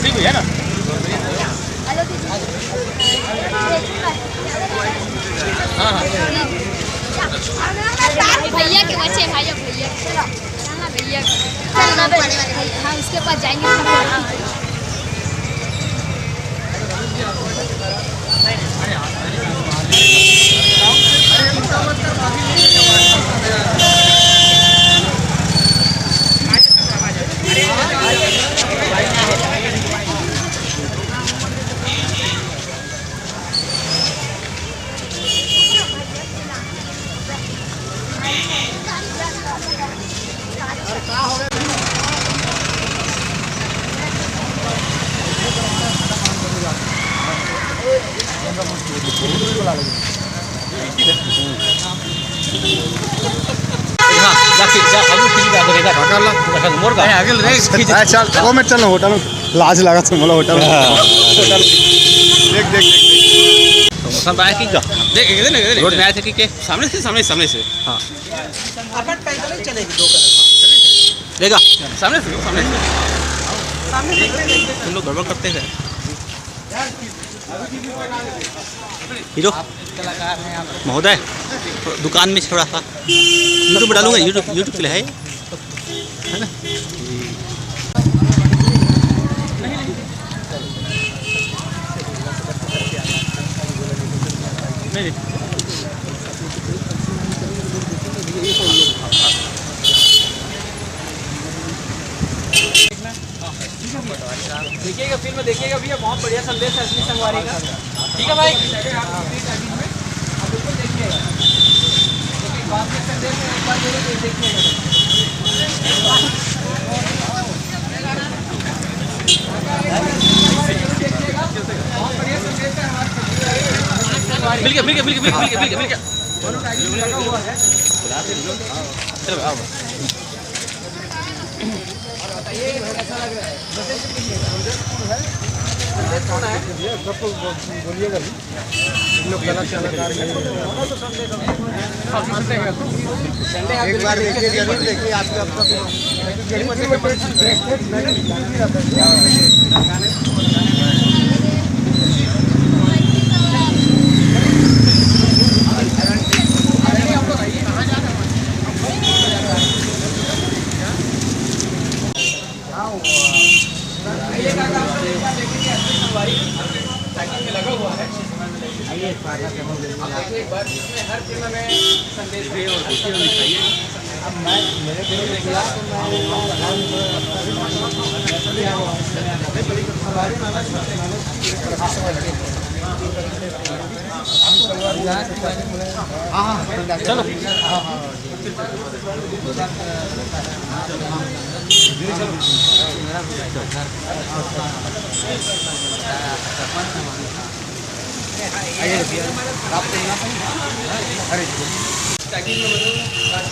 ठीक है ना। हाँ भैया के बच्चे भैया भैया हाँ उसके पास जाएंगे। चल होटल लाज लगा मला होटल देख देख देख रोड में आए थे कि सामने से हाँ अपन पैदल ही चलेगी 2 कदम देखा सामने से तुम लोग गड़बड़ करते हैं हीरो महोदय दुकान में थोड़ा सा यूट्यूब डालूंगा यूट्यूब के लिए है ना। देखिएगा फिल्म देखिएगा भैया, बहुत बढ़िया संदेश है असली संगवारी का। ठीक है भाई, बिल्कुल देखिएगा। बात के संदेश में एक बार जरूर देखिएगा। बहुत बढ़िया संदेश है हमारे। मिल गया दोनों टाइम लगा हुआ है। चलो आओ बताइए कैसा लग रहा है? बोलिएगा एक बार देखिए जरूर देखिए आपके लगा हुआ है। एक बार इसमें हर फिल्म में संदेश भी और खुशी होनी चाहिए। अब मैं मेरे दिल में किया चलो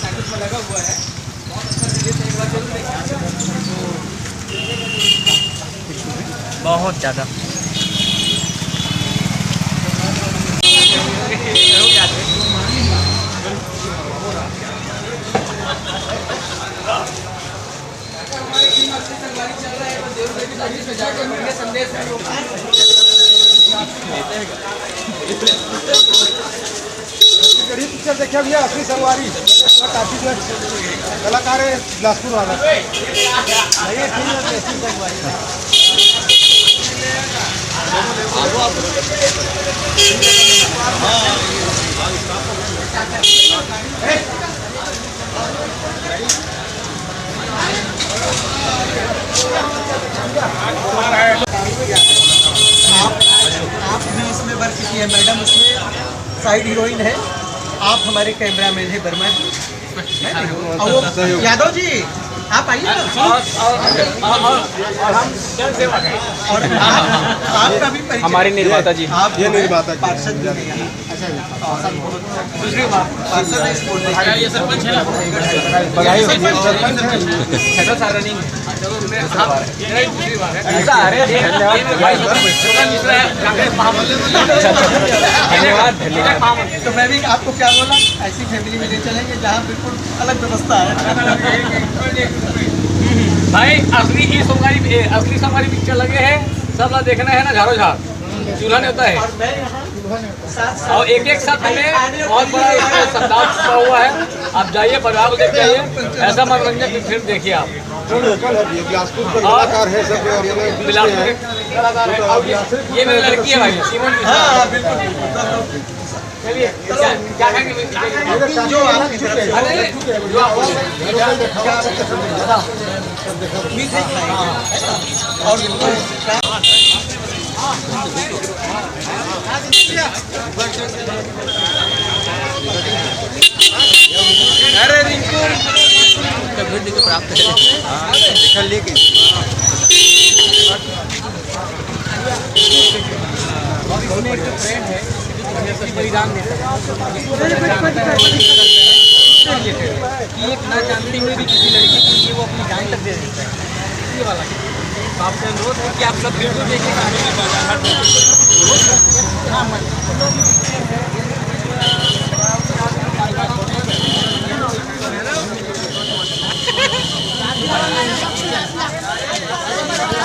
पैकेज में लगा हुआ है। बहुत अच्छा संदेश है, एक बार जरूर देखिए। बहुत ज़्यादा हमारी टीम असली संगवारी चल रहा है, तो जरूर देखिए। सर्विस में जाकर बढ़िया संदेश है। पिक्चर देखिए भैया असली संगवारी कलाकार है बिलासपुर वाला आप भी इसमें वर्क की है मैडम, उसमें साइड हीरोइन है। आप हमारे कैमरामैन है वर्मा जी, और वो यादव जी आप आइए ना। और आपका भी परिचय। हमारे निर्माता जी, आप ये निर्माता पार्षद भी हैं यहाँ। दूसरी बात पार्षद इस बोलने ये सरपंच है ना रनिंग तो मैं भी आपको क्या बोला, ऐसी फैमिली में ले चलेंगे जहाँ बिल्कुल अलग व्यवस्था है। भाई असली सोमवारी पिक्चर लगे हैं, सब लोग देखना है ना, झाड़ो झाड़ चूल्हा नहीं होता है। और मैं यहाँ और एक साथ हमें बहुत बड़ा संदाज छुपा हुआ है। आप जाइए, परिवार को देखते आइए, ऐसा मनोरंजन फिल्म देखिए आप। बिलासपुर का कलाकार है सब, बिलासपुर के कलाकार है। ये मेरी लड़की है भाई, सीमन। हाँ बिल्कुल। चलिए क्या खाएंगे? जो आपकी तरफ से और अरे रिंकू प्राप्त है निकल लेके बलिदान देता है कि एक ना जानते हुए भी किसी लड़की के लिए वो अपनी जान तक दे देता है। ये वाला तो आपसे अनुरोध है कि आप सब बिल्कुल देखिएगा।